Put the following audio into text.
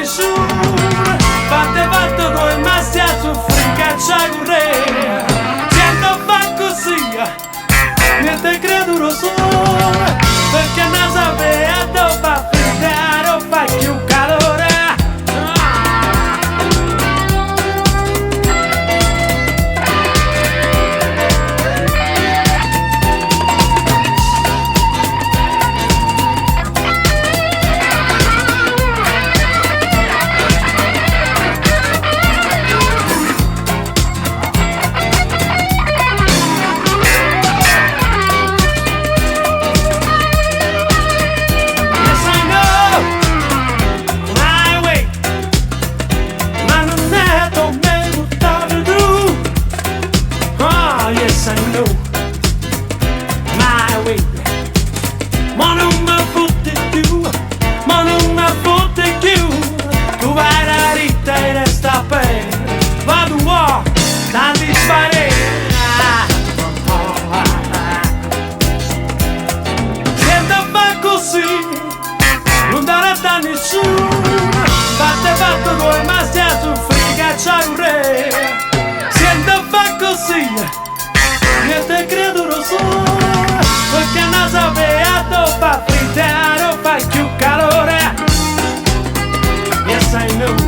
nessuno. Fate fatto come ma stia a soffrire caccia correre. Siento fa così, niente credo solo, perché non sapeva dove fa frittare o fa più calore. I know my way, ma non mi fotte più, ma non mi fotte più. Tu vai la ritta e resta bene, vado a tanti spari. Senta fa così, non darà da nessuno. Fate fatto come ma stia a soffrire caccia un re. Senta fa così, niente credo lo so, perché non sapeva dove fa frittare o fa più calore. Yes I know.